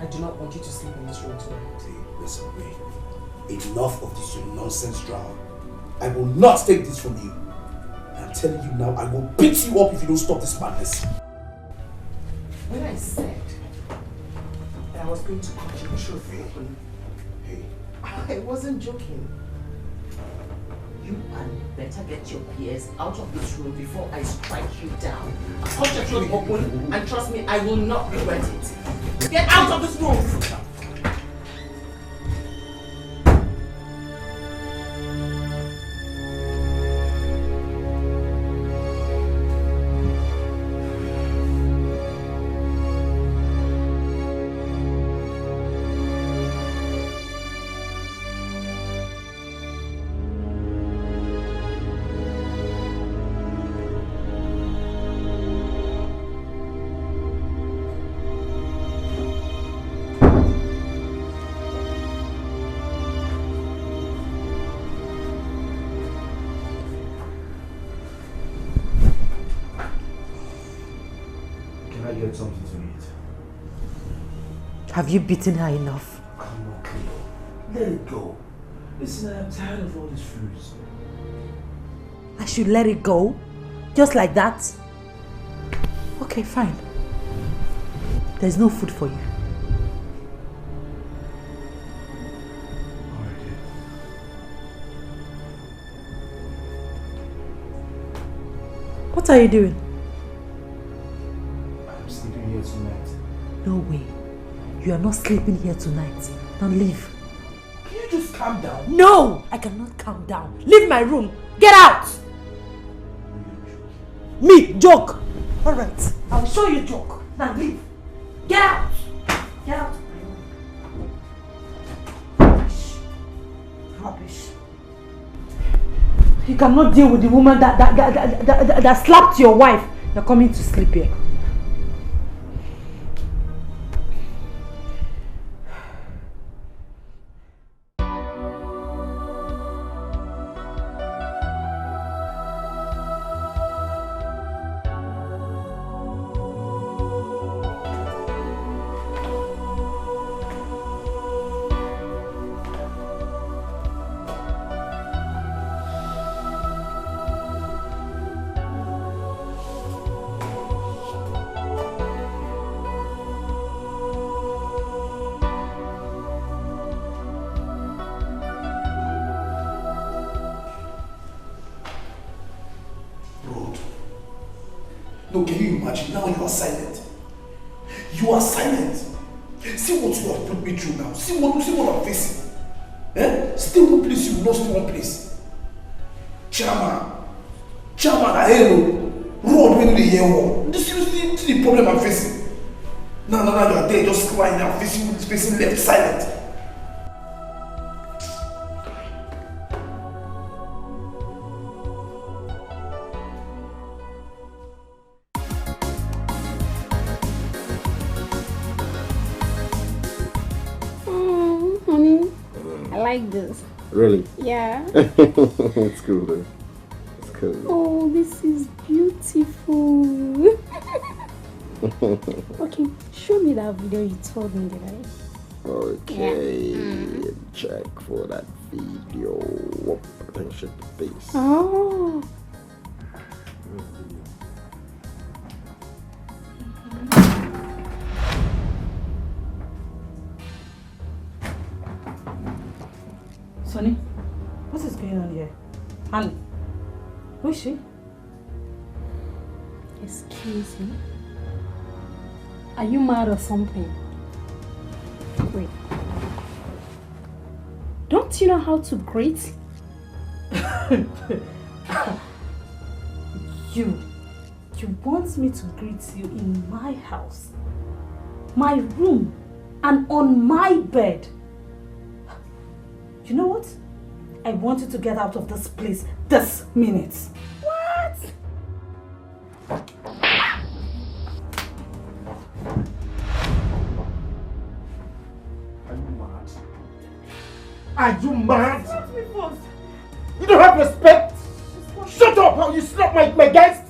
I do not want you to sleep in this room tonight. See, listen, wait. Enough of this your nonsense drama. I will not take this from you. I'm telling you now, I will beat you up if you don't stop this madness. When I said that I was going to cut you truth open, I wasn't joking. You had better get your peers out of this room before I strike you down. Cut your truth open, and trust me, I will not regret it. Get out of this room! Get something to eat. Have you beaten her enough? Come on, Cleo. Let it go. Listen, I'm tired of all these foods. I should let it go? Just like that? Okay, fine. There's no food for you. Alright. What are you doing? Tonight. No way. You are not sleeping here tonight. Now leave. Can you just calm down? No! I cannot calm down. Leave my room. Get out! Me? Joke? Alright. I'll show you joke. Now leave. Get out! Get out of my room. Rubbish. Rubbish. You cannot deal with the woman that slapped your wife. You're coming to sleep here. No, can you imagine? Now you are silent. You are silent. See what you have put me through now. See what I'm facing. Eh? Stay one place, you will not stay one place. Chairman, I hello. Road when they hear war. This is the problem I'm facing. Now you are there just crying now, facing left, silent. Like this. Really? Yeah. It's cool though. It's cool. Oh, this is beautiful. Okay, show me that video you told me, right? Okay, yeah. Check for that video. Attention to base. Oh. Sonny, what is going on here? Honey, who is she? Excuse me? Are you mad or something? Wait. Don't you know how to greet? You want me to greet you in my house, my room, and on my bed? You know what? I want you to get out of this place this minute. What? Are you mad? Are you mad? Shut me first. You don't have respect? Shut up! How you slap my guest?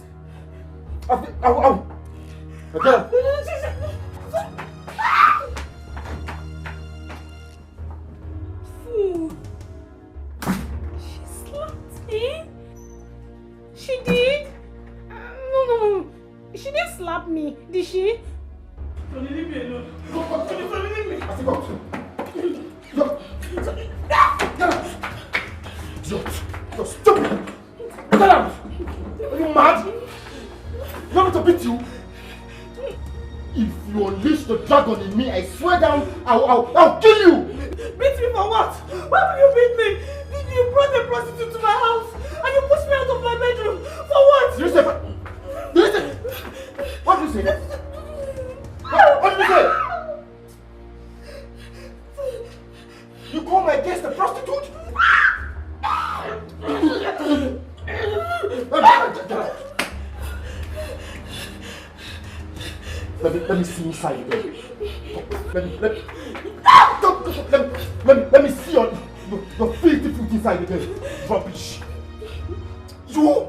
me alone. Leave me. I think I'll You're stupid! Get out! Are you mad? You want me to beat you? If you unleash the dragon in me, I swear down, I'll kill you! Beat me for what? Why will you beat me? You brought a prostitute to my house and you pushed me out of my bedroom. For what? Did you say? What did you say? What did you say? You call my guest a prostitute? Let me see inside again. Let me see your filthy foot inside again. Rubbish. You.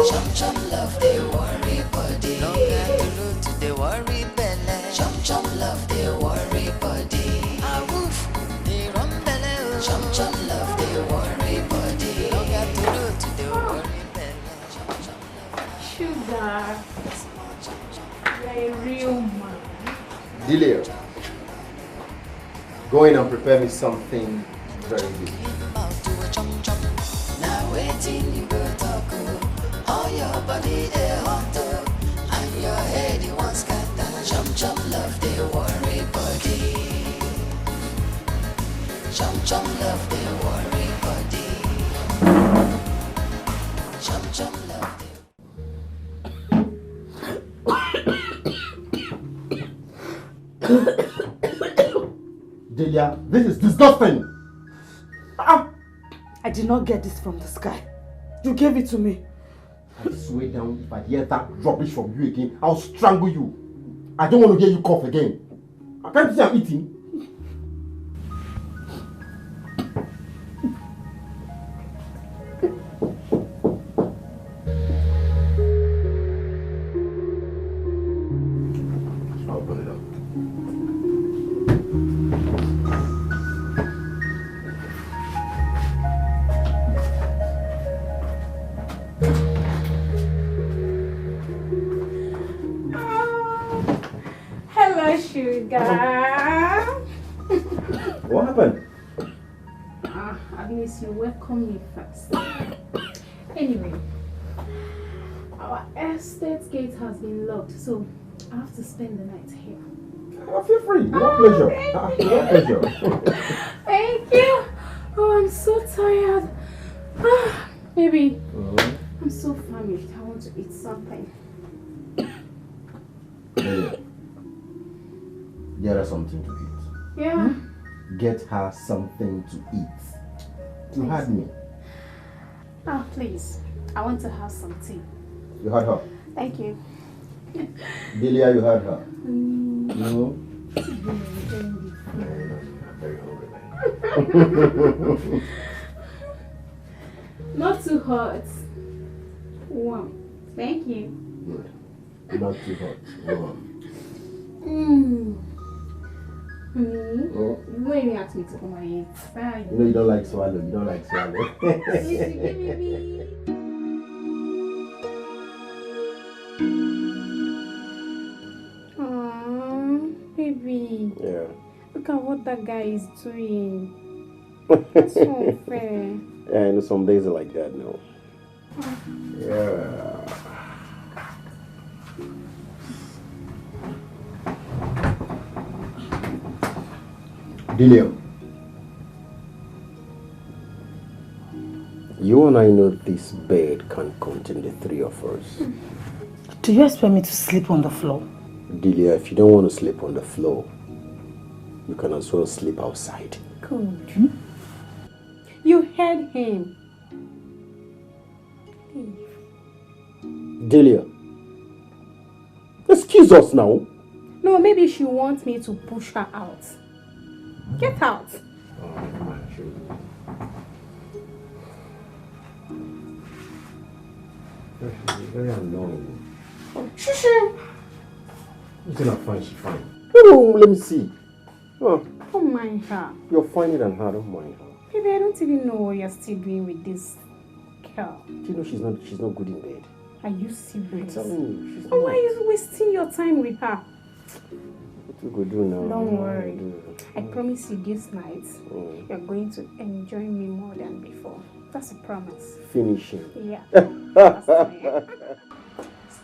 Chum chum love they worry body. No get to look to the worry belly. Chum chum love they worry body. A woof they run belly. Chum chum love they worry body. No get to look to the worry belly. Chum chum love. Sugar, you're a real man. Delia, go in and prepare me something very good. Now waiting you go talk. All your body a hot and your head you want scatter. Chum chum love they worry body. Chum chum love they worry body. Chum chum love they. Delia, this is disgusting. I did not get this from the sky. You gave it to me. I swear down, if I hear that rubbish from you again, I'll strangle you. I don't want to hear you cough again. I can't see I'm eating. I'll put it up. Sugar. What happened? At least you welcome me first. Anyway, our estate gate has been locked, so I have to spend the night here. Feel free. Your pleasure. Your pleasure. Thank you. Oh, I'm so tired. Baby, I'm so famished. I want to eat something. Get her something to eat. Yeah. Get her something to eat. You heard me. Oh, please. I want to have some tea. You heard her. Thank you. Delia, you heard her. No? I'm very hungry, man. Not too hot. Warm. Thank you. Good. Not too hot. Warm. You won't even ask me to come and eat. Bye. You know you don't like swallow. You don't like swallow. Baby. Baby. Yeah. Look at what that guy is doing. That's so unfair. Yeah, I know some days are like that now. Yeah. Delia. You and I know this bed can contain the three of us. Do you expect me to sleep on the floor? Delia, if you don't want to sleep on the floor, you can as well sleep outside. Good. You heard him. Delia, excuse us now. No, maybe she wants me to push her out. Get out. Oh, come on, sure. She's very annoying. Shush. You're not fine, she's fine. Oh, let me see. Oh, Don't mind her. you're finer than her, don't mind her. Baby, I don't even know what you're still doing with this girl. Do you know she's not good in bed? Are you serious? I'm telling you, she's Why not. are you wasting your time with her? What we go do now? Don't worry. I promise you this night, you're going to enjoy me more than before. That's a promise. Finishing. Yeah.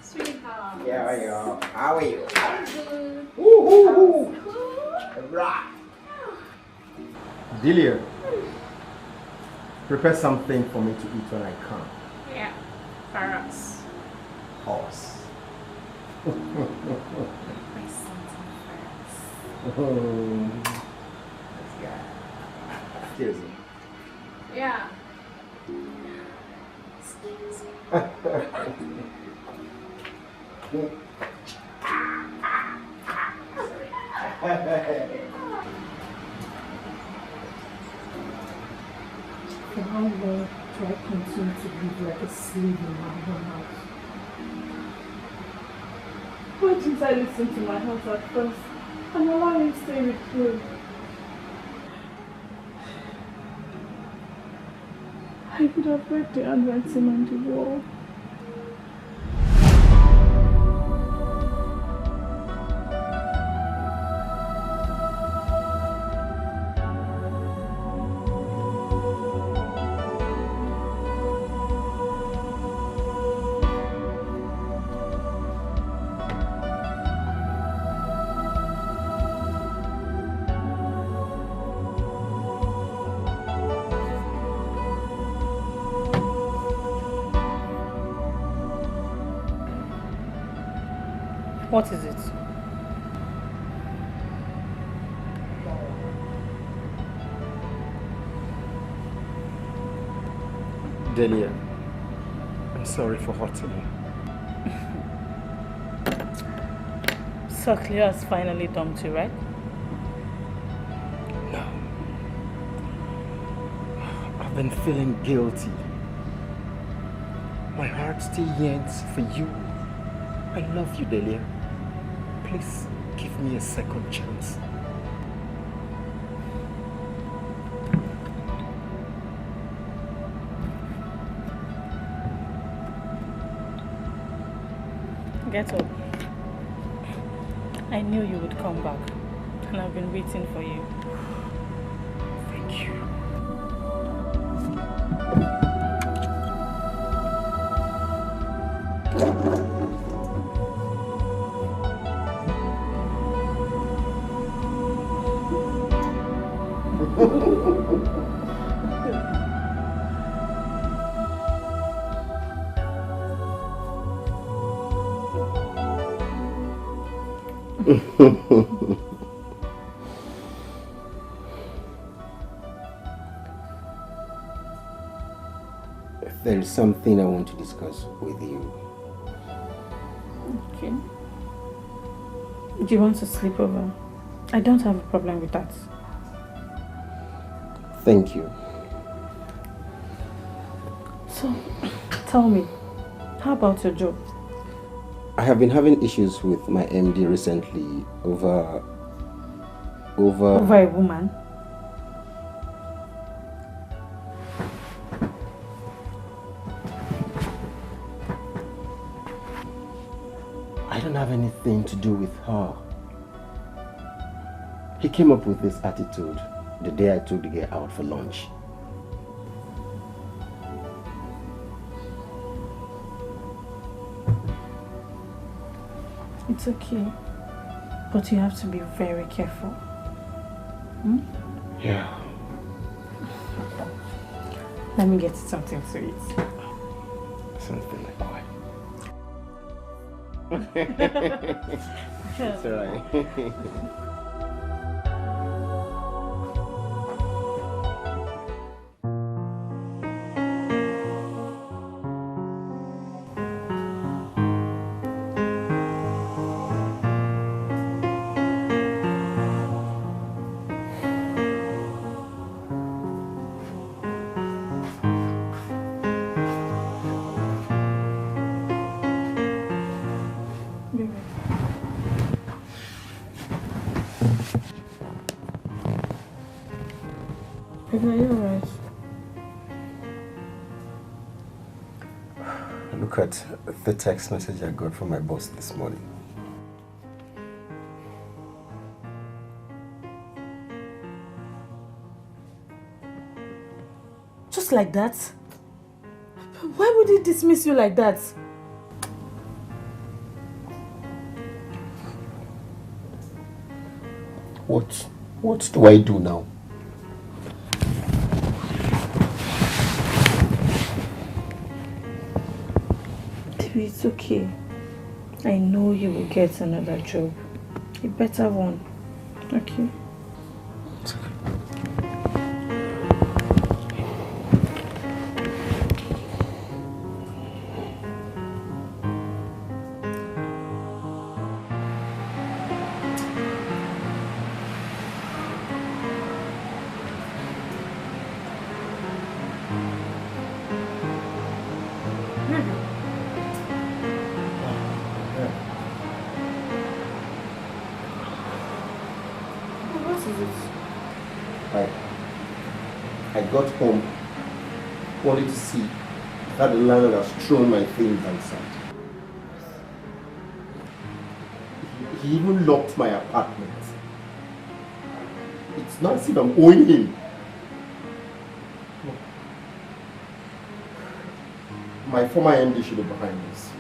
Sweetheart. Yeah, how are you? Good. Woo-hoo-hoo! Right. Delia, prepare something for me to eat when I come. Yeah. For us. Us. Prepare something for us. Cheers. Yeah. For how long do I continue to live like a slave in my own house? Why didn't I listen to my heart at first and allow him to stay with you? I could have read the handwriting on the wall. What is it? Delia, I'm sorry for hurting you. So Cleo has finally dumped you, right? No. I've been feeling guilty. My heart still yearns for you. I love you, Delia. Please give me a second chance. Get up. I knew you would come back, and I've been waiting for you. Thank you. There is something I want to discuss with you. Okay. Do you want to sleep over? I don't have a problem with that. Thank you. So, tell me, how about your job? I have been having issues with my MD recently over Over a woman? I don't have anything to do with her. He came up with this attitude the day I took the girl out for lunch. It's okay. But you have to be very careful. Hmm? Yeah. Let me get you something to eat. Something like that. It's alright. Baby, are you alright? Look at the text message I got from my boss this morning. Just like that? Why would he dismiss you like that? What do I do now? Baby, it's okay. I know you will get another job. A better one. Okay? It's okay. I got home, wanted to see how the landlord has thrown my things outside. He even locked my apartment. It's not as if I'm owing him. My former MD should be behind this.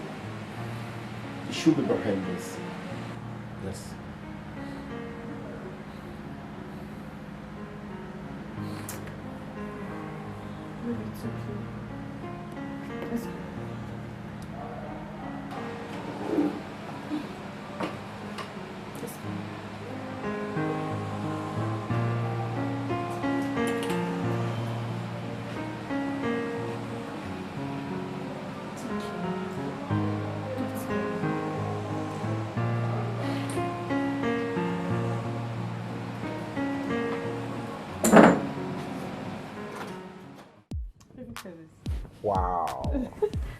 He should be behind this. Yes. It's okay. Let's go. Wow.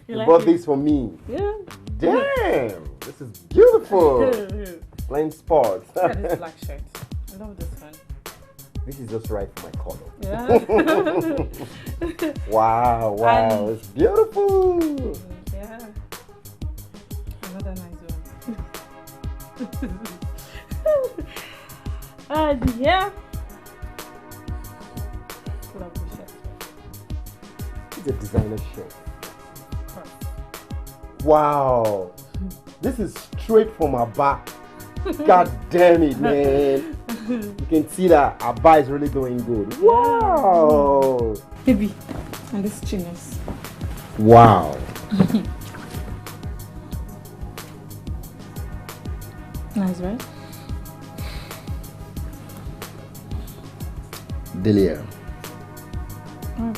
You like bought it? this for me. Yeah. Damn. This is beautiful. Playing sports. Look at this black shirt. I love this one. This is just right for my color. Yeah. Wow, wow. It's beautiful. Yeah. Another nice one. And yeah. Love the shirt. It's a designer shirt. Wow. This is straight from Abba. God damn it, man. You can see that Abba is really doing good. Wow. Baby, and this chinos. Wow. Nice, right? Delia, Oh.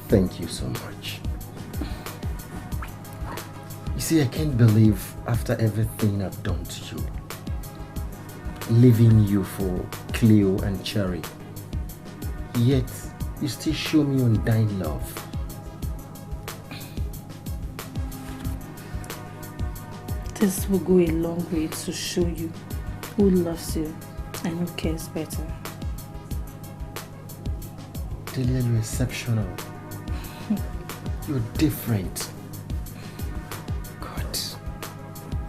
thank you so much. You see, I can't believe after everything I've done to you, leaving you for Cleo and Cherry, yet you still show me undying love. This will go a long way to show you who loves you and who cares better. Delia, you're exceptional. You're different. God,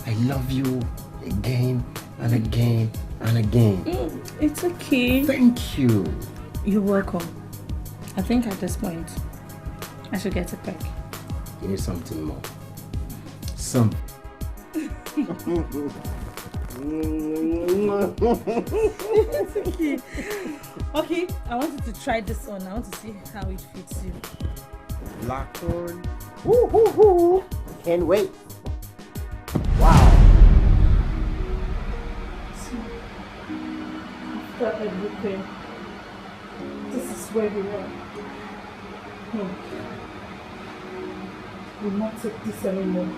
I love you again and again and again. It's okay. Thank you. You're welcome. I think at this point, I should get a peck. You need something more. Some. It's okay. Okay, I wanted to try this on. I want to see how it fits you. Black one. Woo hoo hoo. Can't wait. Wow. After everything, this is where we are. We'll not take this anymore.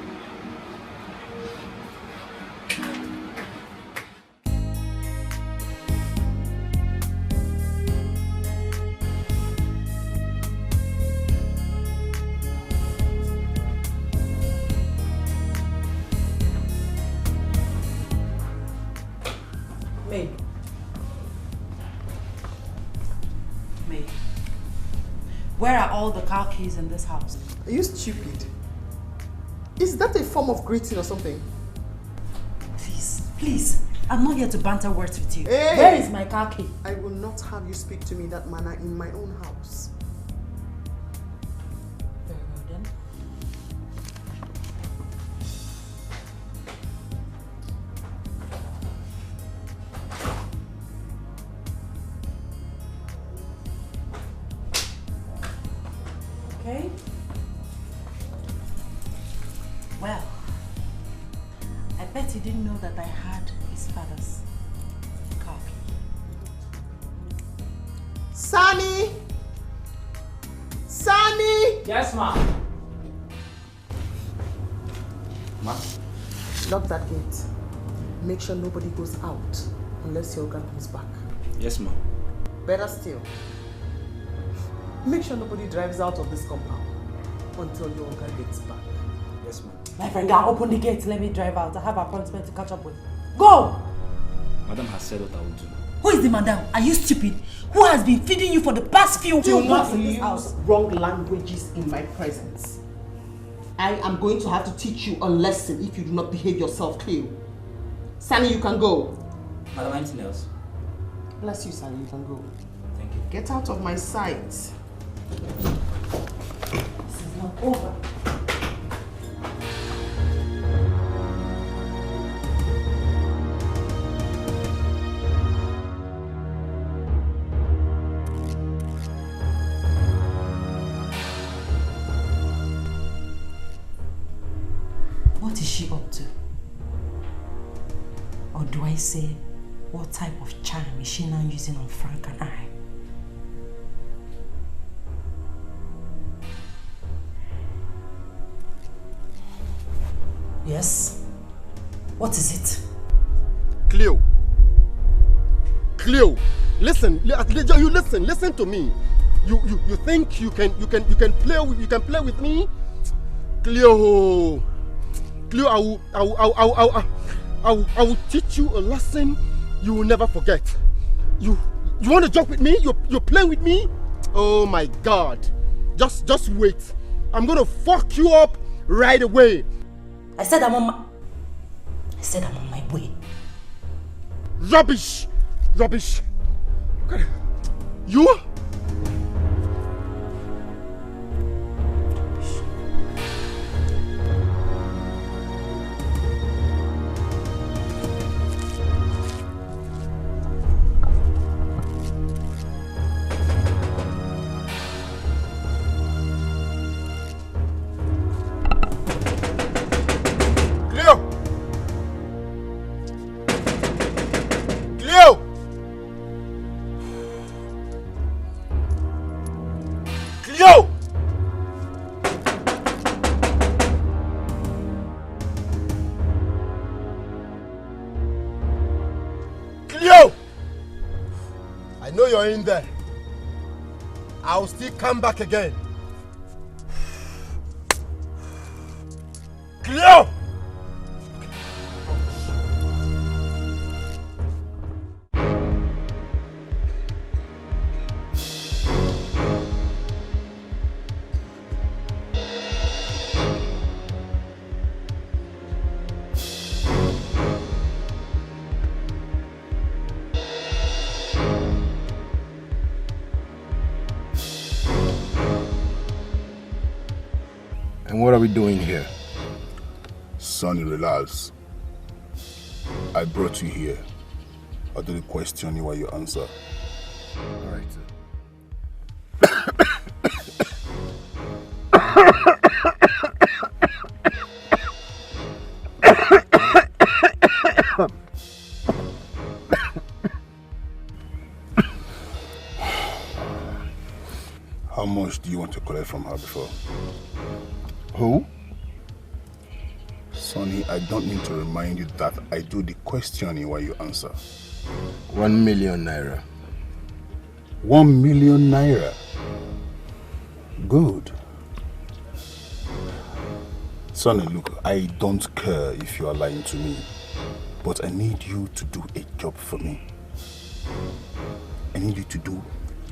May. May. Where are all the car keys in this house? Are you stupid? Is that a form of greeting or something? Please, please. I'm not here to banter words with you. Hey! Where is my car key? I will not have you speak to me in that manner in my own house. Very well then. Okay. Well, I bet he didn't know that I had his father's car key. Sunny! Sunny! Yes, ma. Ma? Lock that gate. Make sure nobody goes out unless your organ comes back. Yes, ma. Better still, make sure nobody drives out of this compound until your organ gets back. Yes, ma. My friend, open the gate. Let me drive out. I have an appointment to catch up with. Go! Madam has said what I will do. Who is the madam? Are you stupid? Who has been feeding you for the past few Do months not in this use house? wrong languages in my presence. I am going to have to teach you a lesson if you do not behave yourself, Cleo. Sunny, you can go. Madam, anything else? Bless you, Sunny, you can go. Thank you. Get out of my sight. This is not over. What is she up to? Or do I say, what type of charm is she now using on Frank and I? Yes? What is it? Cleo. Cleo, listen. You listen to me. You think you can play with me? Cleo, I will teach you a lesson you will never forget. You want to joke with me? You're playing with me? Oh my God! Just wait. I'm gonna fuck you up right away. I said I'm on my way. Rubbish! You? You're in there. I'll still come back again. Cleo! What are we doing here? Sonny, relax. I brought you here. I didn't question you while you answer. All right. How much do you want to collect from her before? Who? Sonny, I don't need to remind you that I do the questioning while you answer. 1 million naira. 1 million naira. Good. Sonny, look, I don't care if you are lying to me, but I need you to do a job for me. I need you to do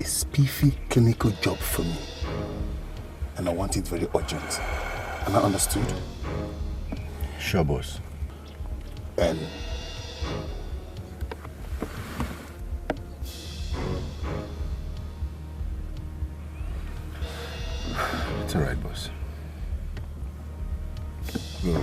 a spiffy clinical job for me. And I want it very urgent. Am I understood? Sure, boss. And it's all right, boss. Go.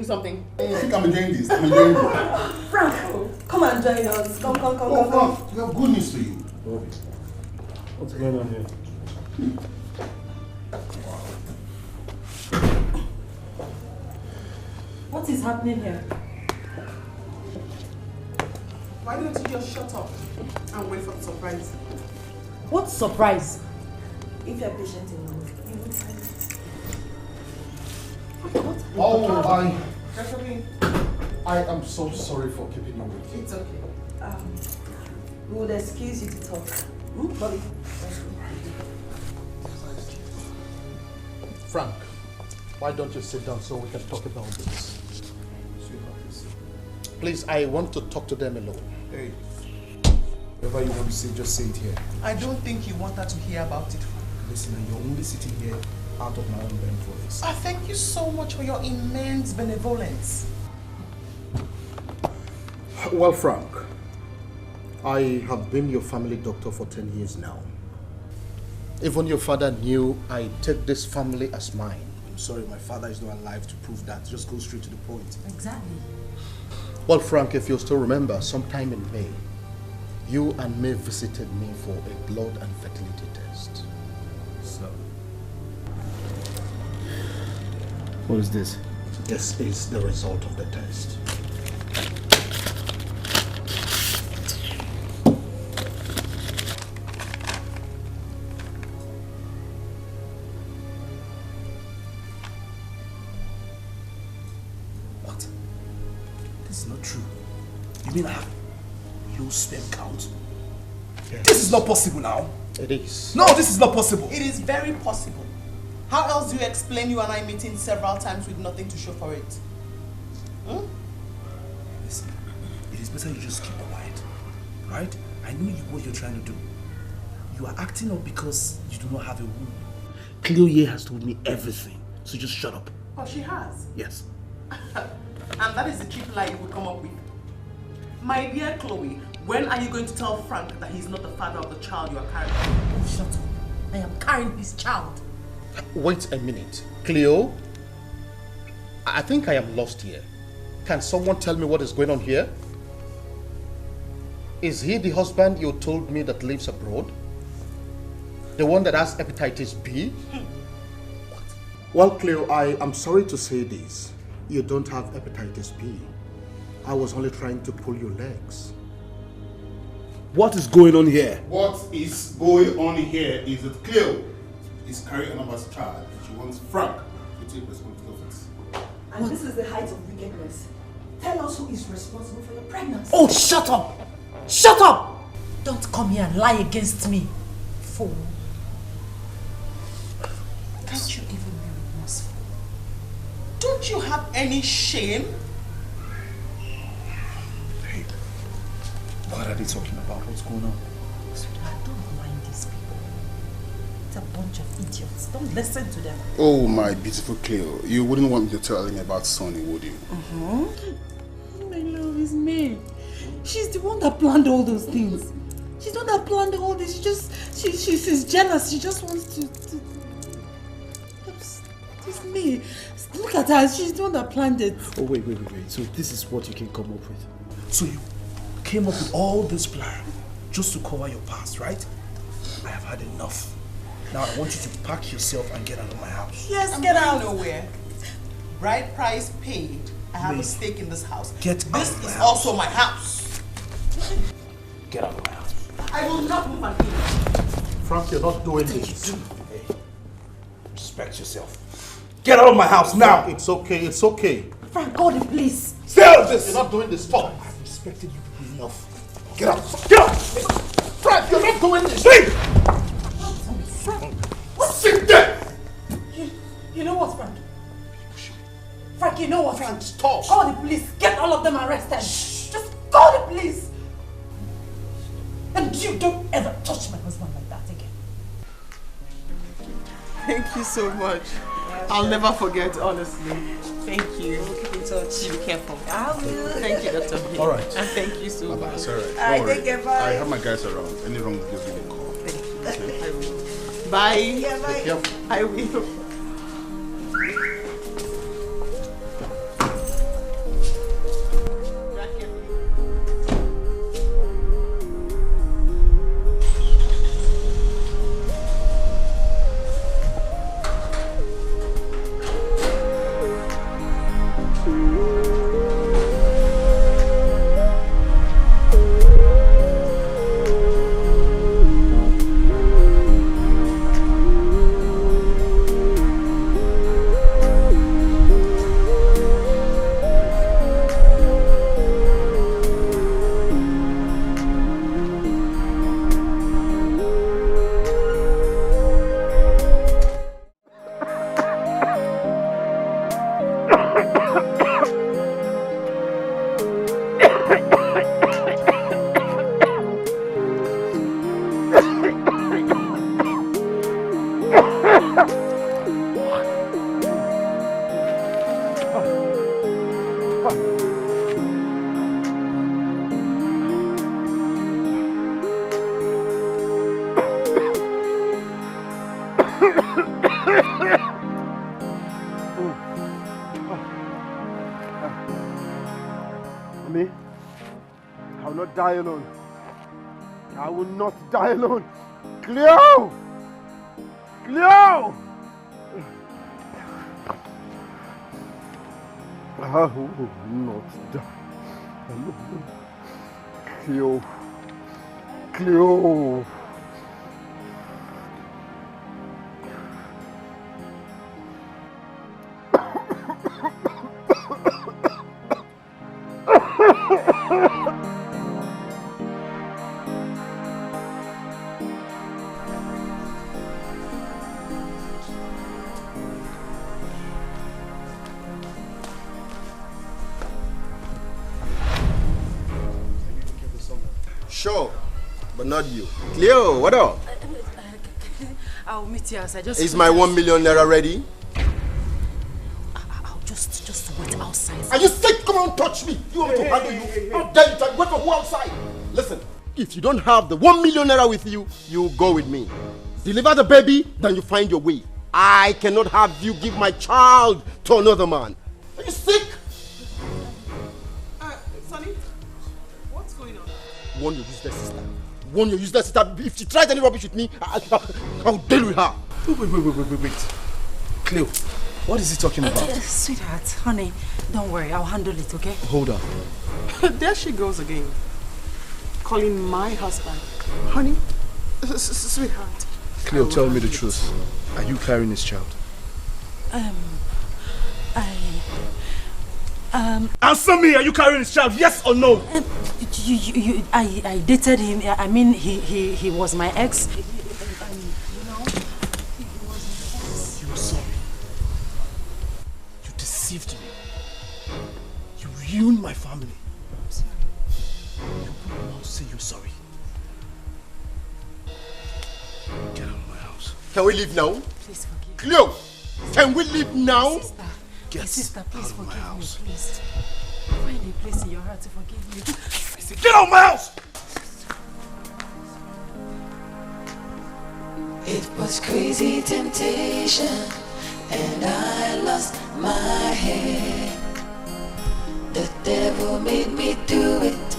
Something. I think I'm enjoying this. I'm enjoying this. Frank, come and join us. Come. We have good news for you. What's going on here? What is happening here? Why don't you just shut up and wait for the surprise? What surprise? If you're patient enough, you will find it. I am so sorry for keeping you waiting. It's okay. We would excuse you to talk. Bobby. Frank, why don't you sit down so we can talk about this? Please, I want to talk to them alone. Hey, whatever you want to say, just say it here. I don't think you want her to hear about it. Listen, you're only sitting here out of my own benevolence. I thank you so much for your immense benevolence. Well, Frank, I have been your family doctor for 10 years now. Even your father knew I take this family as mine. I'm sorry, my father is not alive to prove that. Just go straight to the point. Exactly. Well, Frank, if you still remember, sometime in May, you and May visited me for a blood and fertility test. So, what is this? This is the result of the test. What? This is not true. You mean I have low sperm count? Yes. This is not possible now. It is. No, this is not possible. It is very possible. How else do you explain you and I meeting several times with nothing to show for it? Listen, it is better you just keep quiet, right? I know what you're trying to do. You are acting up because you do not have a womb. Chloe has told me everything, so just shut up. Oh, she has? Yes. And that is the cheap lie you would come up with. My dear Chloe, when are you going to tell Frank that he's not the father of the child you are carrying? Oh, shut up. I am carrying his child. Wait a minute. Cleo? I think I am lost here. Can someone tell me what is going on here? Is he the husband you told me that lives abroad? The one that has hepatitis B? What? Well, Cleo, I am sorry to say this. You don't have hepatitis B. I was only trying to pull your legs. What is going on here? What is going on here is that Cleo is carrying another's child and she wants Frank to take responsibility of it. And this is the height of wickedness. Tell us who is responsible for your pregnancy. Oh, shut up! Shut up! Don't come here and lie against me, fool. Can't you even be remorseful? Don't you have any shame? Hey, what are they talking about? What's going on? I don't mind these people. What a bunch of idiots. Don't listen to them. Oh, my beautiful Cleo. You wouldn't want me to tell him about Sonny, would you? My love is me. She's the one that planned all those things. She's the one that planned all this. She's jealous. She just wants to... It's me. Look at her. She's the one that planned it. Oh, wait. So this is what you can come up with. So you came up with all this plan just to cover your past, right? I have had enough. Now I want you to pack yourself and get out of my house. Yes, get out. Nowhere. Bride price paid. I have a stake in this house. Get out This of my is house. also my house. Get out of my house. I will not move an inch. Frank, you're not doing this. Hey, respect yourself. Get out of my house now! It's okay. Frank, God, please. Stay out of this! You're not doing this. Stop. I've respected you enough. Get out! Get out! Frank, you're not doing this. Stay! Frank. Sit there! You know what, Frank? Frank, you know what? Frank, stop. Call the police. Get all of them arrested. Just call the police. And you don't ever touch my husband like that again. Thank you so much. I'll never forget, honestly. Thank you. We'll keep in touch. You be careful. I will. Thank you, Dr. B. All right. And thank you so much. It's alright. Alright, Don't worry. take care, bye. I have my guys around. Any wrong, just give me a call. Thank you. I will. Bye. Yeah, bye. Be careful. I will. Me, I will not die alone. I will not die alone. Cleo! Cleo! I will not die alone. Cleo. Cleo. Sure, but not you. Cleo, what up? I'll meet you outside. Just Is my 1 million naira ready? I'll just wait outside. Are you sick? Come on, touch me. You want me to handle you? How dare you? Wait for who outside? Listen, if you don't have the 1 million naira with you, you go with me. Deliver the baby, then you find your way. I cannot have you give my child to another man. Are you sick? Sonny, what's going on? Warn your useless sister. Warn your useless sister. If she tries any rubbish with me, I'll deal with her. Wait. Cleo, what is he talking about? Sweetheart, honey, don't worry. I'll handle it, okay? Hold on. There she goes again. Calling my husband. Honey, sweetheart. Cleo, tell me the truth. Are you carrying this child? Answer me! Are you carrying this child? Yes or no? I dated him. I mean, he was my ex. You were sorry. You deceived me. You ruined my family. I'm sorry. You will now say you're sorry. Get out of my house. Can we leave now? Please forgive me. Cleo, can we leave now? My sister, please forgive me, please. Find a place in your heart to forgive me. Get out of my house! It was crazy temptation, and I lost my head. The devil made me do it.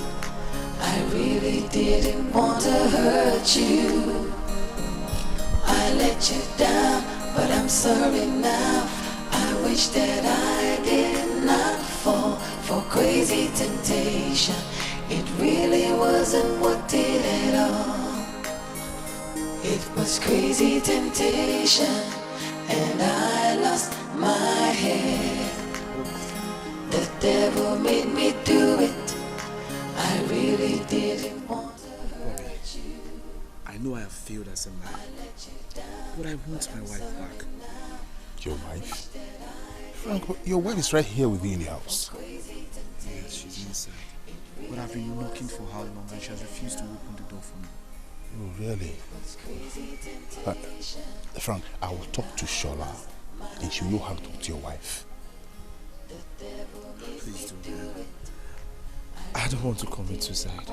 I really didn't want to hurt you. I let you down, but I'm sorry now. I wish that I did not fall for crazy temptation. It really wasn't worth it at all. It was crazy temptation, and I lost my head. The devil made me do it. I really didn't want to hurt you. I know I have failed as a man, but I want my wife back. Your wife? Frank, your wife is right here with you in the house. Yes, she's inside. But I've been knocking for how long and she has refused to open the door for me. Oh, really? Frank, I will talk to Shola and she will know how to talk to your wife. Please don't. I don't want to commit suicide.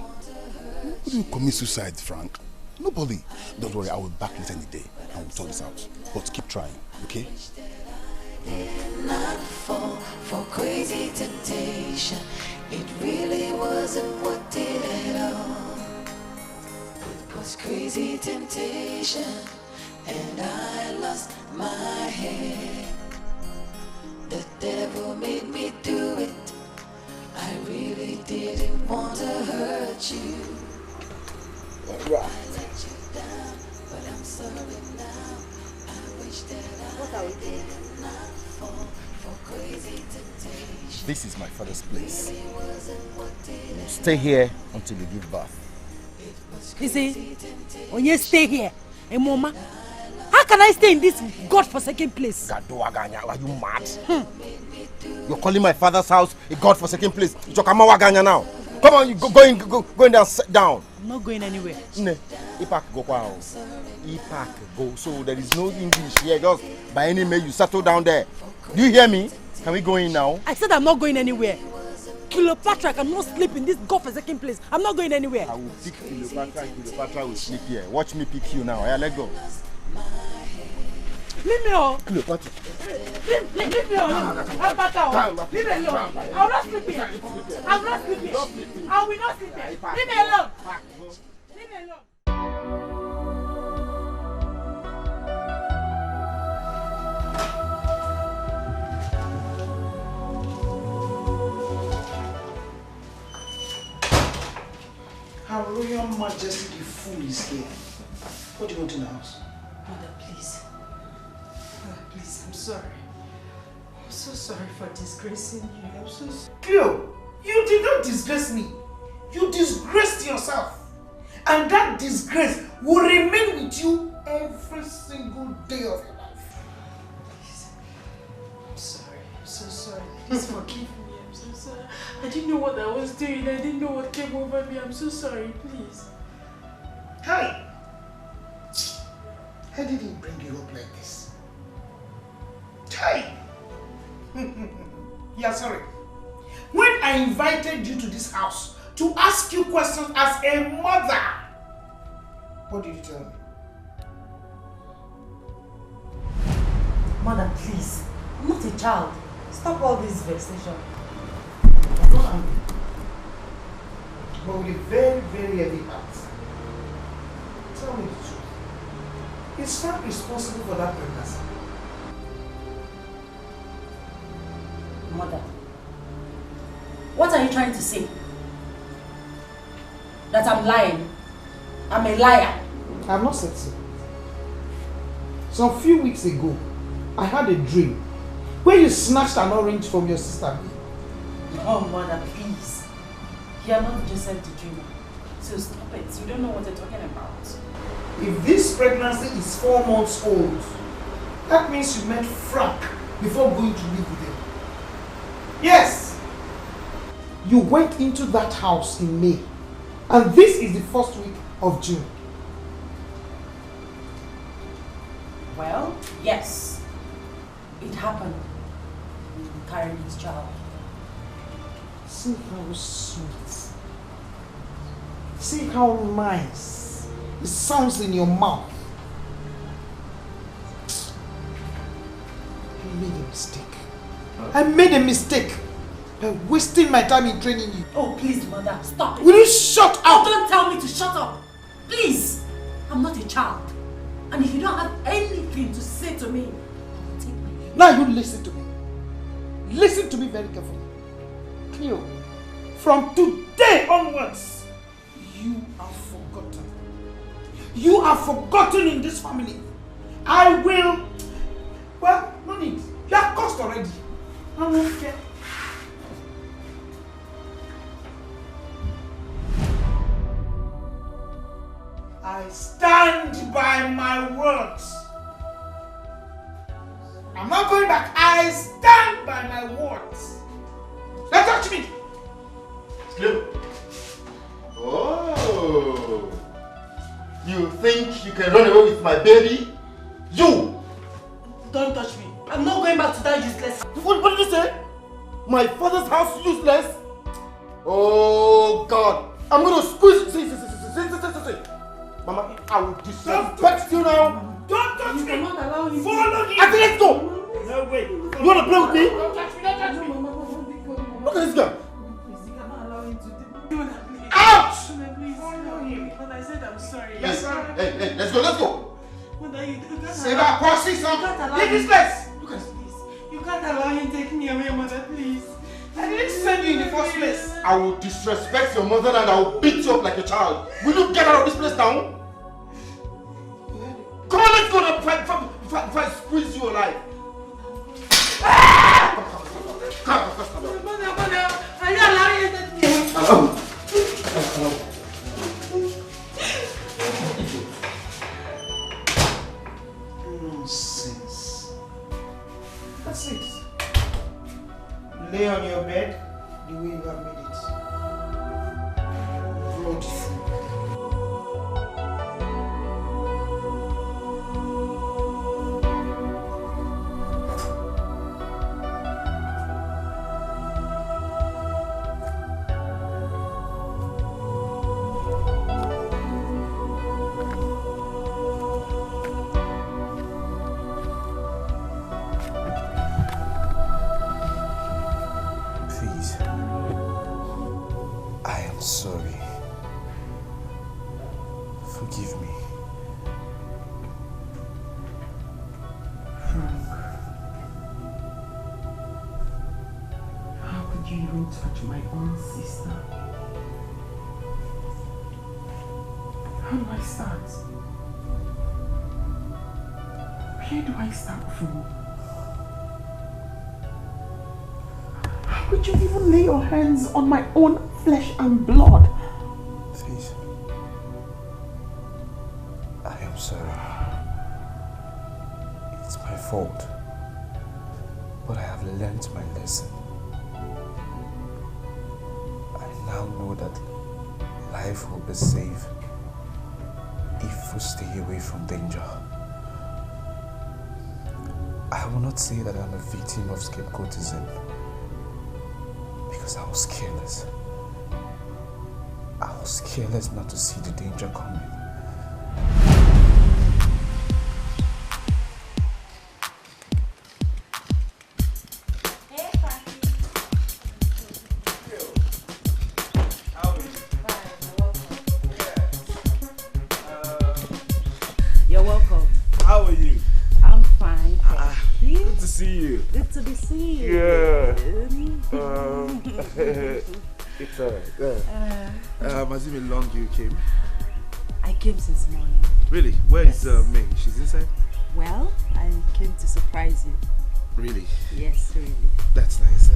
Who do you commit suicide, Frank? Nobody. Don't worry, I will back later in the day and we'll talk this out. But keep trying, okay? Not fall for crazy temptation. It really wasn't worth it at all. It was crazy temptation, and I lost my head. The devil made me do it. I really didn't want to hurt you. I let you down, but I'm sorry now. I wish that I did not fall for crazy temptation. This is my father's place. We'll stay here until you give birth. You see, when you stay here, hey mama, how can I stay in this godforsaken place? Are you mad? You're calling my father's house a godforsaken place? You're now. Come on, you go in there, sit down. I'm not going anywhere. Ipak go. So there is no English here. Just by any means, you settle down there. Do you hear me? Can we go in now? I said I'm not going anywhere. Cleopatra cannot sleep in this godforsaken place. I'm not going anywhere. I will pick Cleopatra and Cleopatra will sleep here. Watch me pick you now. Yeah, let go. Leave me alone. Cleopatra. Leave me alone. Leave me alone. I will not sleep here. I will not sleep here. I will not sleep here. Leave me alone. Leave me alone. Her Royal Majesty the Fool is here. What do you want in the house? Mother, please. Mother, please, I'm sorry. I'm so sorry for disgracing you. I'm so sorry. Cleo, you did not disgrace me. You disgraced yourself. And that disgrace will remain with you every single day of your life. Please. I'm sorry. I'm so sorry. Please forgive me. I'm so sorry. I didn't know what I was doing. I didn't know what came over me. I'm so sorry. Please. Hi. I didn't bring you up like this. Hi. Yeah, sorry. When I invited you to this house to ask you questions as a mother, what did you tell me? Mother, please. I'm not a child. Stop all this vexation. I'm not angry. But with a very, very heavy heart. Tell me the truth. Is Frank responsible for that pregnancy? Mother, what are you trying to say? That I'm lying? I'm a liar? I have not said so. Some few weeks ago, I had a dream where you snatched an orange from your sister. Oh, Mother, please. You are not Joseph the dreamer. So stop it. You don't know what you're talking about. If this pregnancy is 4 months old, that means you met Frank before going to live with him. Yes! You went into that house in May, and this is the first week of June. Yes, it happened. We carried his child. See how sweet. See how nice it sounds in your mouth. I made a mistake. I made a mistake by wasting my time in training you. Oh, please, mother, stop it. Will you shut up? Oh, don't tell me to shut up. Please. I'm not a child. And if you don't have anything to say to me, I will take my leave. Now you listen to me. Listen to me very carefully. Cleo, from today onwards, you are forgotten. You are forgotten in this family. I will... Well, no need. You are cursed already. I won't care. I stand by my words. I'm not going back. I stand by my words. Don't touch me. Cleo. Oh. You think you can run away with my baby? You! Don't touch me. I'm not going back to that useless. What did you say? My father's house useless? Oh God. I'm gonna squeeze. See. Mama, I will disrespect you now. Don't touch me. Not allow him. Follow me. I said let's go. No, wait. You wanna play with me? Don't touch me. Don't touch me. Look at this guy. Please, you cannot allow him to do that. Ouch! Please, follow him. But I said I'm sorry. Yes. Hey, let's go. Mother, you can't Say that, Percy, son. Leave this place. Look at this. You can't allow him to take me away, mother, please. I didn't send you in the first place. I will disrespect your mother and I will beat you up like a child. Will you get out of this place now? Come on, let's go now before I squeeze you alive. Mother, are you allowing him to take me away? Nonsense. That's it. Lay on your bed the way you have made it. Bloody fool. Sorry. Forgive me. Frank, how could you even touch my own sister? How do I start? Where do I start from? How could you even lay your hands on my own flesh and blood? Please. I am sorry. It's my fault. But I have learned my lesson. I now know that life will be safe if we stay away from danger. I will not say that I'm a victim of scapegoatism because I was careless. I was careless not to see the danger coming. Hey, Papi. How are you? You're welcome. How are you? I'm fine. Good to see you. Good to be seen. Yeah. It's has it been long you came? I came since morning. Really? Where is May? She's inside? Well, I came to surprise you. Really? Yes, really. That's nice.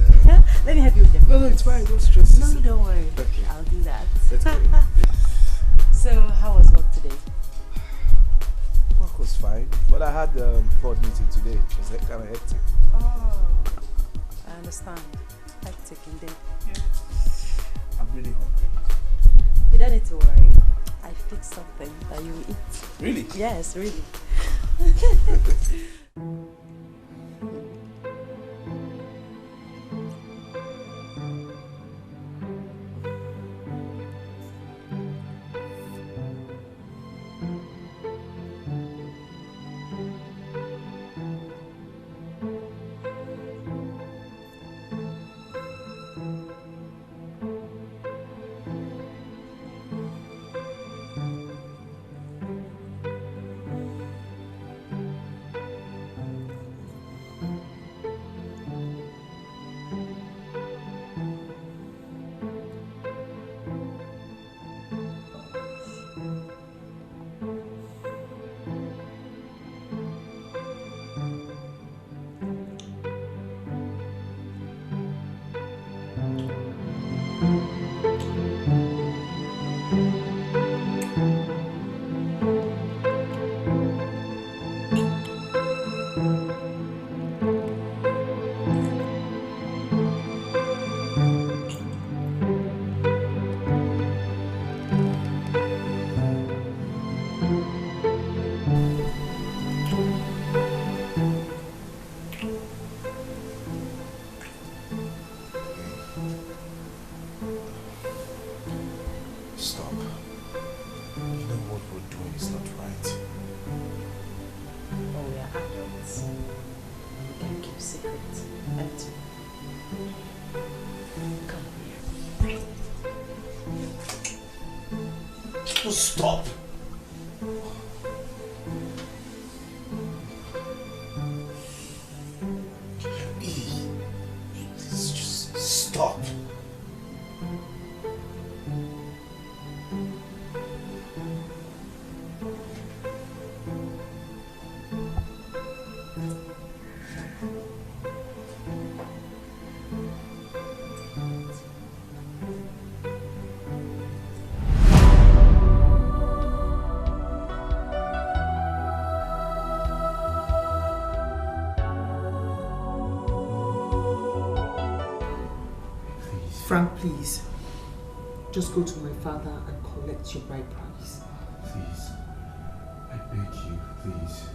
Let me help you with them. No, it's fine. Don't stress. No, don't worry. Okay. I'll do that. That's good. So, how was work today? Work was fine, but I had board meeting today. It was kind of hectic. Oh, I understand. Hectic indeed. Yeah. I'm really hungry. You don't need to worry. I fixed something that you will eat. Really? Yes, really. Stop! Please, just stop. Frank, please. Just go to my father and collect your bride price. Please. I beg you, please.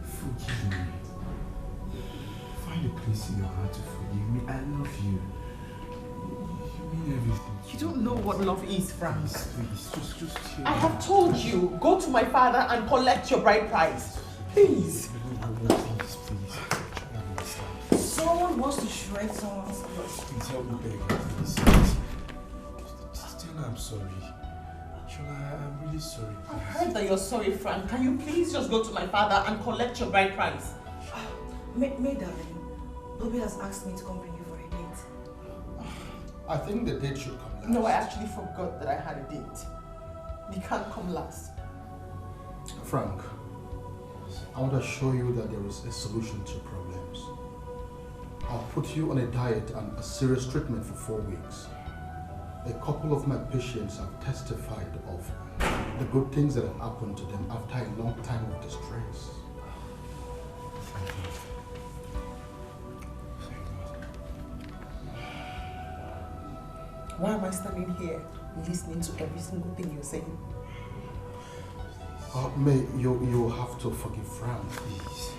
Forgive me. Find a place in your heart to forgive me. I love you. You mean everything. You don't know what love is, Frank. Please, just hear I have told you, go to my father and collect your bride price. Please. Please. Someone wants to shred someone's clothes. Please help me beg her, please. Just tell her I'm sorry. Shola, I'm really sorry. I heard that you're sorry, Frank. Can you please just go to my father and collect your bride price? May darling, Bobby has asked me to come bring you for a date. I think the date should come last. No, I actually forgot that I had a date. You can't come last. Frank, I want to assure you that there is a solution to your problems. I'll put you on a diet and a serious treatment for 4 weeks. A couple of my patients have testified of the good things that have happened to them after a long time of distress. Why am I standing here listening to every single thing you're saying? May, you have to forgive Frank, please.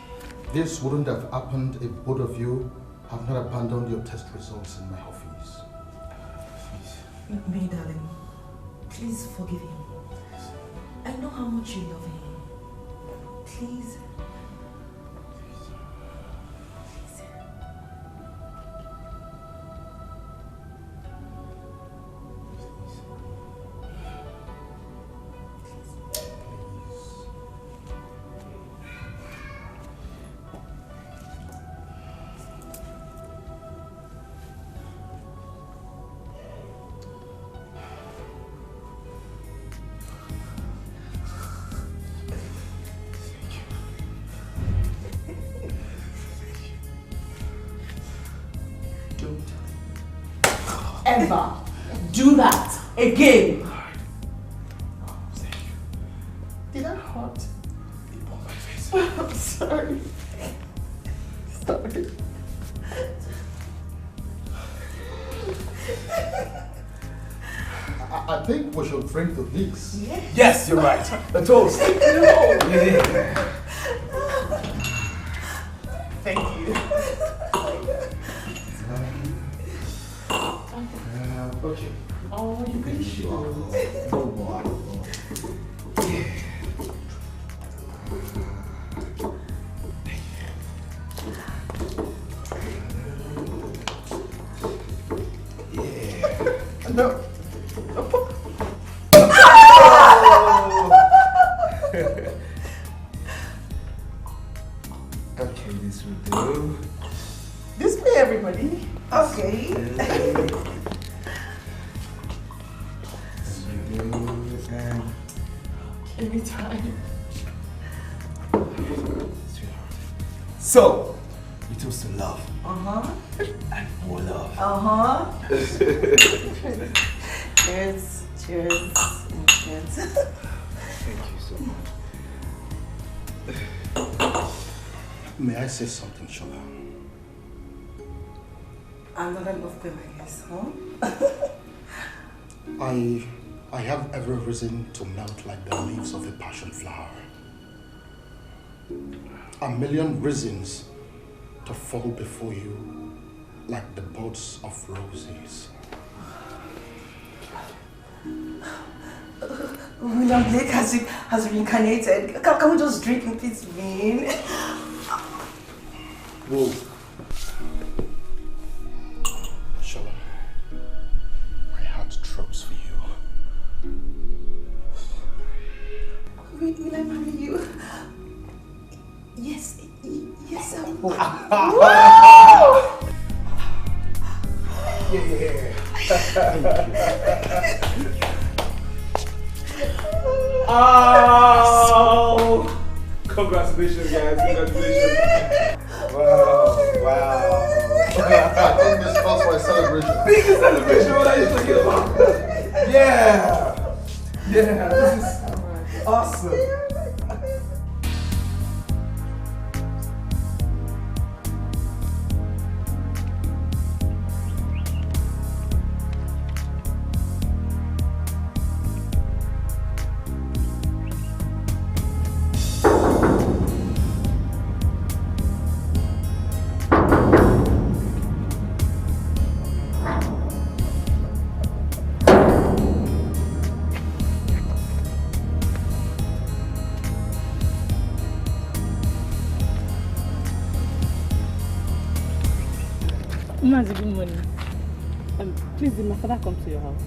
This wouldn't have happened if both of you have not abandoned your test results in my office. May darling, please forgive him. I know how much you love him. Please. Ever do that again. Did I hurt? I'm sorry. Sorry. I think we should drink to this. Yes, you're right. A toast. No. Yeah. Okay. Oh, you really should. No more. No. Okay, this will do. Display, everybody. Okay. Anytime. So, we toast to love. Uh-huh. And more love. Uh-huh. Cheers. Cheers. And cheers. Thank you so much. May I say something, Shola? Another love play, I guess, huh? I have every reason to melt like the leaves of a passion flower. A million reasons to fall before you like the buds of roses. William Blake has reincarnated. Can we just drink in peace, man? Whoa. Shola, my heart throbs for you. Will I marry you? Yes, yes, I will. Oh! Congratulations, guys. Congratulations. Wow. I think this calls for a celebration. Biggest celebration, what are you talking about? Yeah. Yeah, this is awesome. Good morning. Please, did my father come to your house?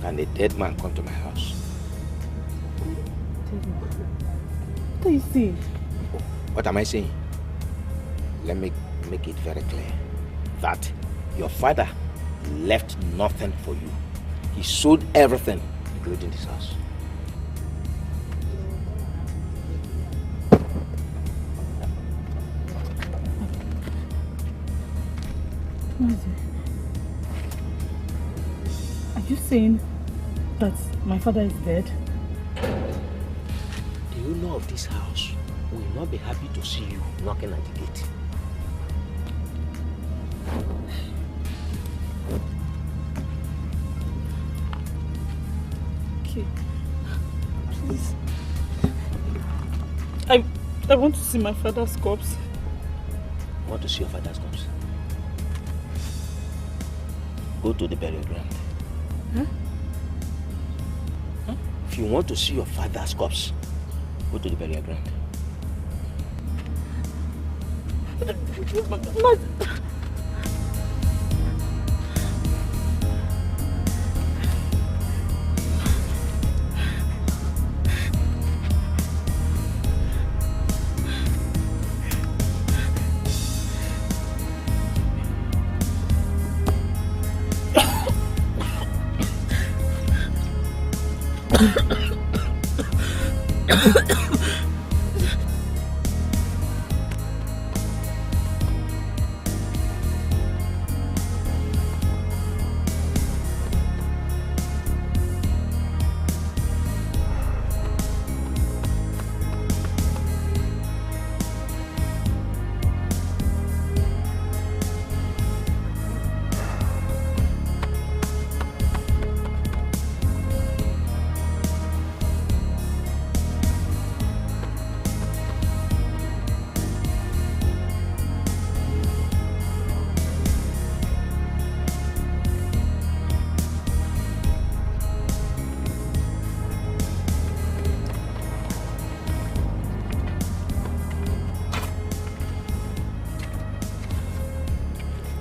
Can a dead man come to my house? Dead man? What are you saying? What am I saying? Let me make it very clear that your father left nothing for you. He sold everything, including this house. Are you saying that my father is dead? Do you know of this house? We will not be happy to see you knocking at the gate. Okay. Please. I want to see my father's corpse. You want to see your father's corpse? Go to the burial ground. Huh? Huh? If you want to see your father's corpse, go to the burial ground.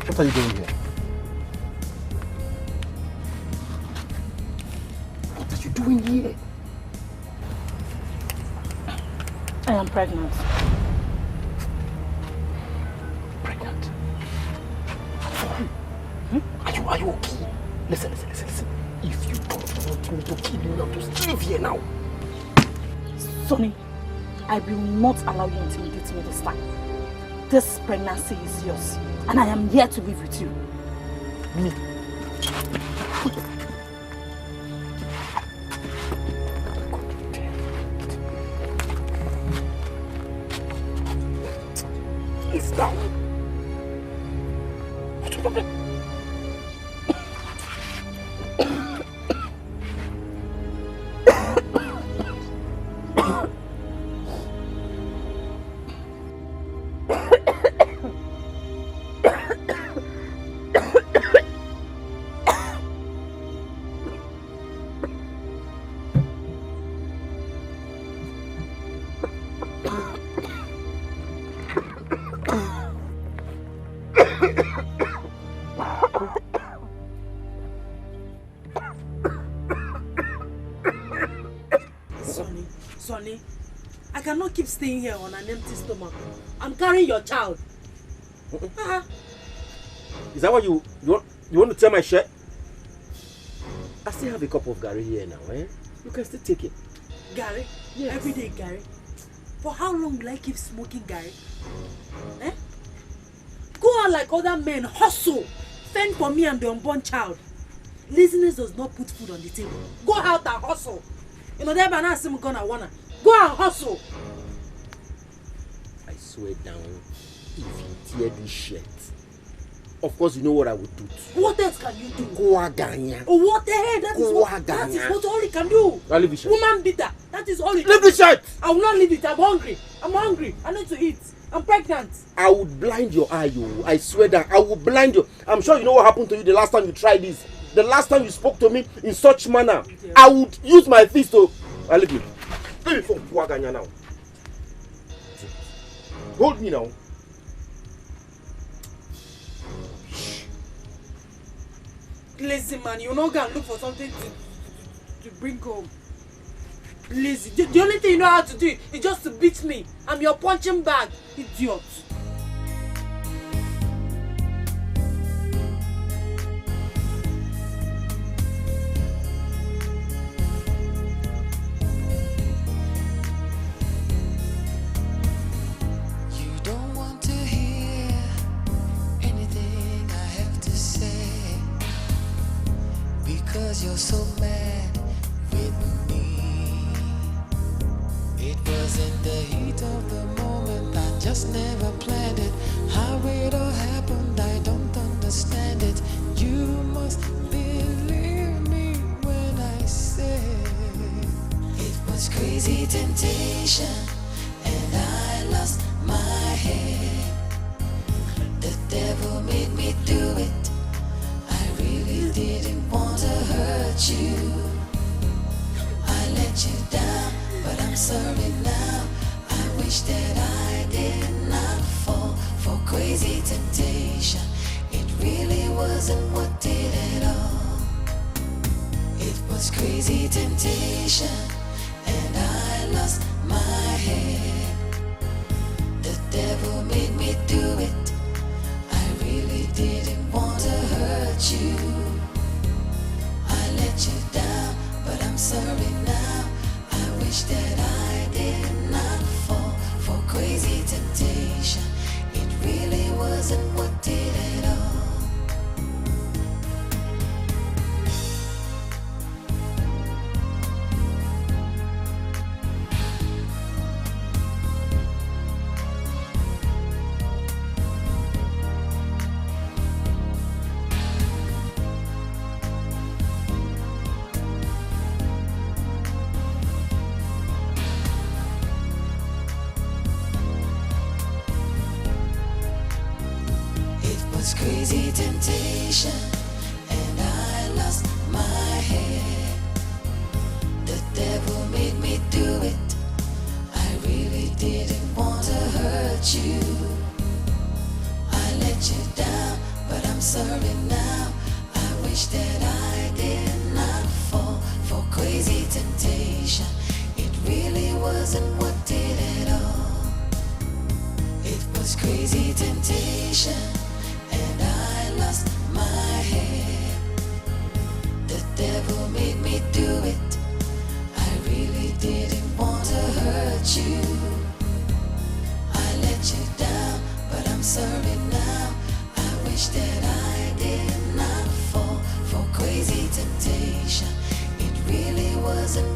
What are you doing here? What are you doing here? I am pregnant. Pregnant? Are you okay? Listen. If you don't want me to kill you, you have to leave here now. Sonny, I will not allow you to intimidate me this time. This pregnancy is yours, and I am here to live with you. Me? It's down. What's the problem? Sonny, I cannot keep staying here on an empty stomach. I'm carrying your child. Is that what you want to tear my shirt? I still have a cup of Gary here now, eh? You can still take it. Gary? Yes. Every day, Gary. For how long will I keep smoking Gary? Eh? Go on like other men, hustle, fend for me and the unborn child. Laziness does not put food on the table. Go out and hustle. You know that banana sim gonna wanna. Go and hustle. I swear down, if you tear this shirt, of course you know what I would do. What else can you do? Go aganya. Oh, what the hell? That is what all he can do. I'll leave the shirt. Woman beater. That is all he can do. Leave the shirt. I will not leave it. I'm hungry. I need to eat. I'm pregnant. I would blind your eye, you. I swear that I will blind you. I'm sure you know what happened to you the last time you tried this. The last time you spoke to me in such manner, I would use my fist to... I'll leave you. Leave me from Puaganya now. Hold me now. Lazy man, you're not gonna look for something to bring home. Lazy. The only thing you know how to do is just to beat me. I'm your punching bag, idiot. You're so mad with me. It was in the heat of the moment. I just never planned it. How it all happened, I don't understand it. You must believe me when I say it was crazy temptation, and I lost my head. The devil made me do it. Didn't want to hurt you. I let you down, but I'm sorry now. I wish that I did not fall for crazy temptation. It really wasn't what did it all. It was crazy temptation, and I lost my head. The devil made me do it. I really didn't want to hurt you. Let you down, but I'm sorry now. I wish that I did not fall for crazy temptation. It really wasn't what did it all. Crazy temptation, and I lost my head. The devil made me do it. I really didn't want to hurt you. I let you down, but sorry now. I wish that I did not fall for crazy temptation. It really wasn't what did it all. It was crazy temptation, and I lost my head. The devil made me do it. I really didn't want to hurt you. I let you down, but I'm sorry now. I wish that I did not fall for crazy temptation. It really wasn't